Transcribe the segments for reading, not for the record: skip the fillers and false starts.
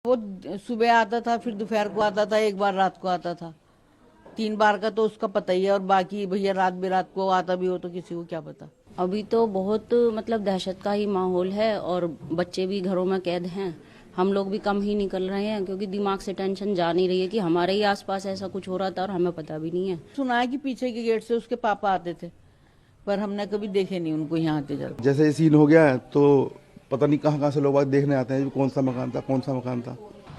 वो सुबह आता था, फिर दोपहर को आता था, एक बार रात को आता था। 3 बार का तो उसका पता ही है, और बाकी भैया रात बेरात को आता भी हो तो किसी को क्या पता। अभी तो बहुत मतलब दहशत का ही माहौल है और बच्चे भी घरों में कैद हैं। हम लोग भी कम ही निकल रहे हैं क्योंकि दिमाग से टेंशन जा नहीं रही है कि हमारे ही आसपास ऐसा कुछ हो रहा था और हमें पता भी नहीं है। सुना है कि पीछे के गेट से उसके पापा आते थे, पर हमने कभी देखे नहीं उनको यहाँ आते जाते। जैसे ये सीन हो गया है तो पता नहीं कहाँ कहाँ से लोग देखने आते हैं कौन सा मकान था।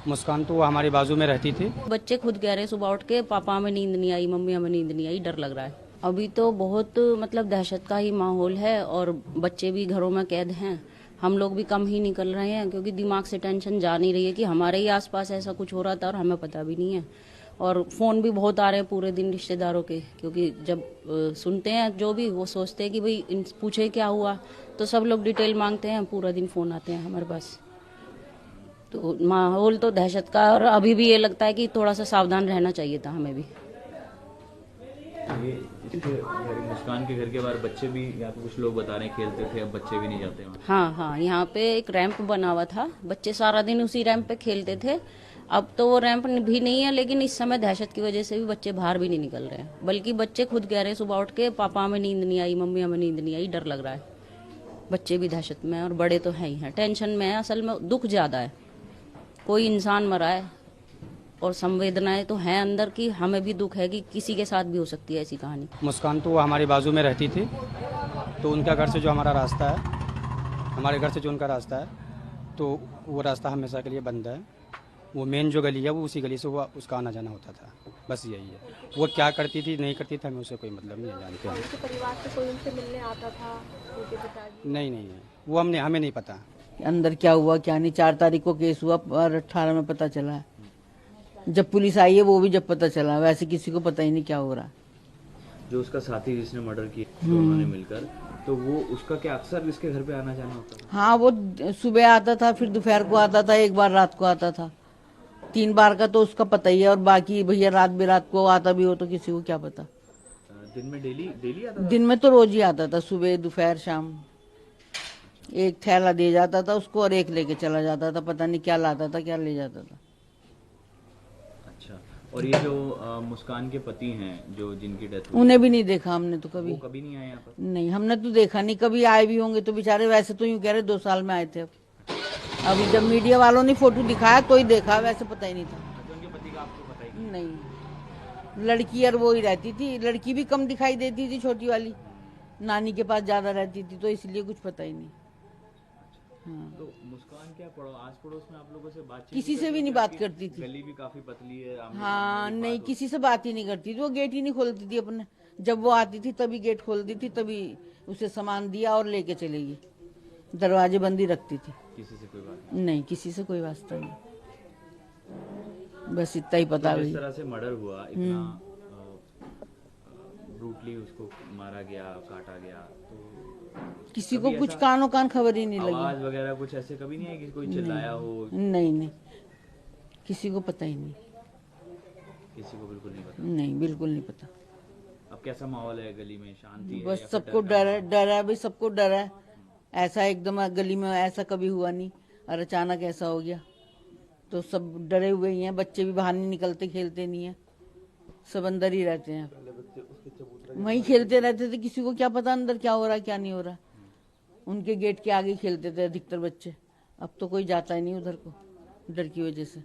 मुस्कान तो वो हमारे बाजू में रहती थी। बच्चे खुद कह रहे सुबह उठ के पापा हमें नींद नहीं आई, मम्मी हमें नींद नहीं आई, डर लग रहा है। अभी तो बहुत मतलब दहशत का ही माहौल है और बच्चे भी घरों में कैद हैं। हम लोग भी कम ही निकल रहे हैं क्योंकि दिमाग से टेंशन जा नहीं रही है कि हमारे ही आसपास ऐसा कुछ हो रहा था और हमें पता भी नहीं है। और फ़ोन भी बहुत आ रहे हैं पूरे दिन रिश्तेदारों के, क्योंकि जब सुनते हैं जो भी वो सोचते हैं कि भाई पूछे क्या हुआ, तो सब लोग डिटेल मांगते हैं, पूरा दिन फ़ोन आते हैं हमारे पास। तो माहौल तो दहशत का, और अभी भी ये लगता है कि थोड़ा सा सावधान रहना चाहिए था हमें भी। ये इसके मुस्कान के घर के बाहर बच्चे भी, यहाँ पे कुछ लोग बता रहे हैं खेलते थे, अब बच्चे भी नहीं जाते वहाँ। हाँ हाँ, यहाँ पे एक रैंप बना हुआ था, बच्चे सारा दिन उसी रैंप पे खेलते थे। अब तो वो रैंप भी नहीं है, लेकिन इस समय दहशत की वजह से भी बच्चे बाहर भी नहीं निकल रहे हैं। बल्कि बच्चे खुद कह रहे हैं सुबह उठ के पापा हमें नींद नहीं आई, मम्मी हमें नींद नहीं आई, डर लग रहा है। बच्चे भी दहशत में हैं और बड़े तो हैं ही हैं, टेंशन में है। असल में दुख ज़्यादा है, कोई इंसान मरा है और संवेदनाएं तो हैं अंदर की। हमें भी दुख है कि किसी के साथ भी हो सकती है ऐसी कहानी। मुस्कान तो वो हमारे बाजू में रहती थी, तो उनका घर से जो हमारा रास्ता है, हमारे घर से जो उनका रास्ता है, तो वो रास्ता हमेशा के लिए बंद है। वो मेन जो गली है वो उसी गली से वो उसका आना जाना होता था, बस यही है। वो क्या करती थी नहीं करती थी हमें उससे कोई मतलब नहीं जानते हैं। उनके परिवार से कोई उनसे मिलने आता था, उनके पिताजी? नहीं, वो हमें नहीं पता अंदर क्या हुआ क्या नहीं। 4 तारीख को केस हुआ और 18 में पता चला है। जब पुलिस आई है वो भी जब पता चला, वैसे किसी को पता ही नहीं क्या हो रहा। जो उसका साथी जिसने मर्डर किया दोनों ने मिलकर, तो वो उसका क्या अक्सर इसके घर पे आना जाना होता था? हाँ, वो सुबह आता था, फिर दोपहर को आता था, एक बार रात को आता था। 3 बार का तो उसका पता ही है, और बाकी भैया रात बेरात को आता भी हो तो किसी को क्या पता। दिन में डेली आता था? दिन में तो रोज ही आता था, सुबह दोपहर शाम। एक थैला दे जाता था उसको और एक लेके चला जाता था, पता नहीं क्या लाता था क्या ले जाता था। अच्छा, और ये जो मुस्कान के पति हैं जो जिनकी डेथ हुई, उन्हें भी नहीं देखा हमने तो कभी। वो कभी नहीं आए यहाँ पर? नहीं, हमने तो देखा नहीं। कभी आए भी होंगे तो बेचारे, वैसे तो यूं कह रहे 2 साल में आए थे। अब अभी जब मीडिया वालों ने फोटो दिखाया तो ही देखा, वैसे पता ही नहीं था। अच्छा, उनके पति का आपको पता ही नहीं, लड़की और वो ही रहती थी। लड़की भी कम दिखाई देती थी, छोटी वाली नानी के पास ज्यादा रहती थी, तो इसलिए कुछ पता ही नहीं। हाँ। तो मुस्कान क्या आस पड़ोस में आप लोगों से बातचीत किसी से भी नहीं बात करती थी। गली भी काफी पतली है। हाँ, नहीं, किसी से बात ही नहीं करती थी। वो गेट ही नहीं खोलती थी अपने। जब वो आती थी तभी गेट खोलती थी, तभी उसे सामान दिया और लेके चलेगी। दरवाजे बंदी रखती थी। किसी से कोई बात नहीं, किसी से कोई वास्ता नहीं। बस इतना ही पता। जिस तरह से मर्डर हुआ, इतना ब्रूटली उसको मारा गया, काटा गया, तो किसी को कुछ कानों कान खबर ही नहीं लगी। आवाज वगैरह कुछ ऐसे कभी नहीं है कि कोई चिल्लाया हो? नहीं, किसी को पता ही नहीं। किसी को बिल्कुल नहीं पता? नहीं, बिल्कुल नहीं पता। अब कैसा माहौल है गली में? शांति है? बस सबको डर है भाई, सबको डर है। ऐसा एकदम गली में ऐसा कभी हुआ नहीं, और अचानक ऐसा हो गया तो सब डरे हुए ही हैं। बच्चे भी बाहर नहीं निकलते, खेलते नहीं है, सब अंदर ही रहते हैं। वहीं खेलते रहते थे, किसी को क्या पता अंदर क्या हो रहा है क्या नहीं हो रहा। उनके गेट के आगे खेलते थे अधिकतर बच्चे। अब तो कोई जाता ही नहीं उधर को, डर की वजह से।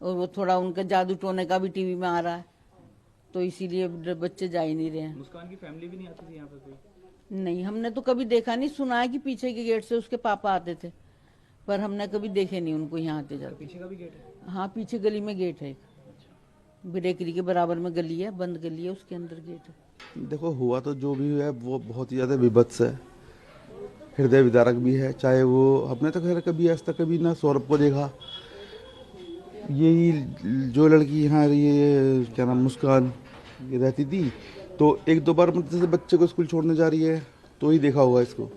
और वो थोड़ा उनका जादू टोने का भी टीवी में आ रहा है, तो इसीलिए बच्चे जा ही नहीं रहे हैं। मुस्कान की फैमिली भी नहीं आती थी यहाँ पे कोई? नहीं, हमने तो कभी देखा नहीं। सुना है कि पीछे के गेट से उसके पापा आते थे, पर हमने कभी देखे नहीं उनको यहाँ आते जाते। पीछे का भी गेट है? हाँ, पीछे गली में गेट है एक, ब्रेकरी के बराबर में गली है, बंद गली है, उसके अंदर गेट है। देखो, हुआ तो जो भी है वो बहुत ही ज़्यादा विभत्स है, हृदय विदारक भी है। चाहे वो हमने तो खैर कभी आज तक कभी ना सौरभ को देखा। यही जो लड़की यहाँ ये क्या नाम मुस्कान ये रहती थी, तो 1-2 बार मतलब जैसे बच्चे को स्कूल छोड़ने जा रही है तो ही देखा हुआ इसको,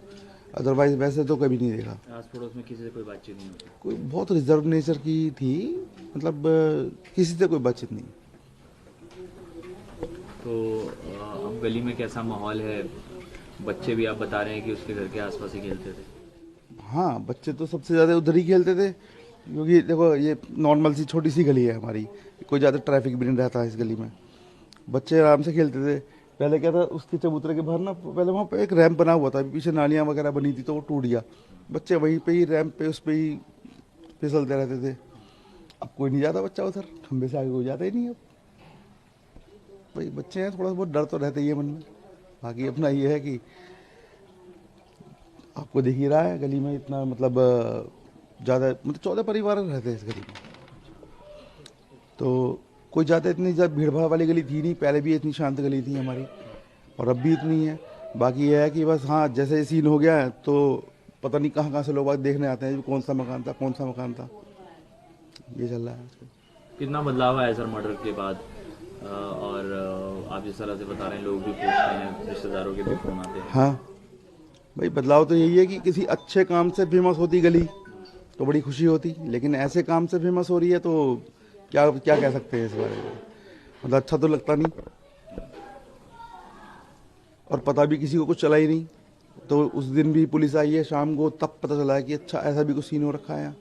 अदरवाइज वैसे तो कभी नहीं देखा। आस पड़ोस में किसी से कोई बातचीत नहीं होती? कोई बहुत रिजर्व नेचर की थी, मतलब किसी से कोई बातचीत नहीं। तो अब गली में कैसा माहौल है? बच्चे भी आप बता रहे हैं कि उसके घर के आसपास ही खेलते थे? हाँ, बच्चे तो सबसे ज़्यादा उधर ही खेलते थे, क्योंकि देखो ये नॉर्मल सी छोटी सी गली है हमारी, कोई ज़्यादा ट्रैफिक भी नहीं रहता है इस गली में। बच्चे आराम से खेलते थे। पहले क्या था, उसके चबूतरे के बाहर ना पहले वहाँ पे एक रैंप बना हुआ था, पीछे नालियाँ वगैरह बनी थी तो वो टूट गया। बच्चे वहीं पे ही रैंप पे उस पे ही फिसलते रहते थे। अब कोई नहीं जाता बच्चा उधर, खंबे से आगे कोई जाता ही नहीं अब। भाई बच्चे हैं, थोड़ा बहुत डर तो रहता ही है मन में। बाकी अपना ये है कि आपको दिख ही रहा है गली में इतना मतलब ज़्यादा मतलब 14 परिवार रहते हैं इस गली में, तो कोई ज़्यादा इतनी ज़्यादा भीड़ भाड़ वाली गली थी नहीं। पहले भी इतनी शांत गली थी हमारी और अब भी इतनी है। बाकी यह है कि बस हाँ, जैसे ये सीन हो गया है तो पता नहीं कहाँ कहाँ से लोग देखने आते हैं कौन सा मकान था, कौन सा मकान था। ये चल रहा है आजकल। कितना बदलाव आया सर मर्डर के बाद? और आप जिस तरह से बता रहे हैं, लोग भी पूछते हैं, रिश्तेदारों के भी फोन आते हैं। हाँ भाई, बदलाव तो यही है कि किसी अच्छे काम से फेमस होती गली तो बड़ी खुशी होती, लेकिन ऐसे काम से फेमस हो रही है तो क्या क्या कह सकते हैं इस बारे में। मतलब अच्छा तो लगता नहीं और पता भी किसी को कुछ चला ही नहीं। तो उस दिन भी पुलिस आई है शाम को, तब पता चला है कि अच्छा ऐसा भी कुछ सीन हो रखा है यहाँ।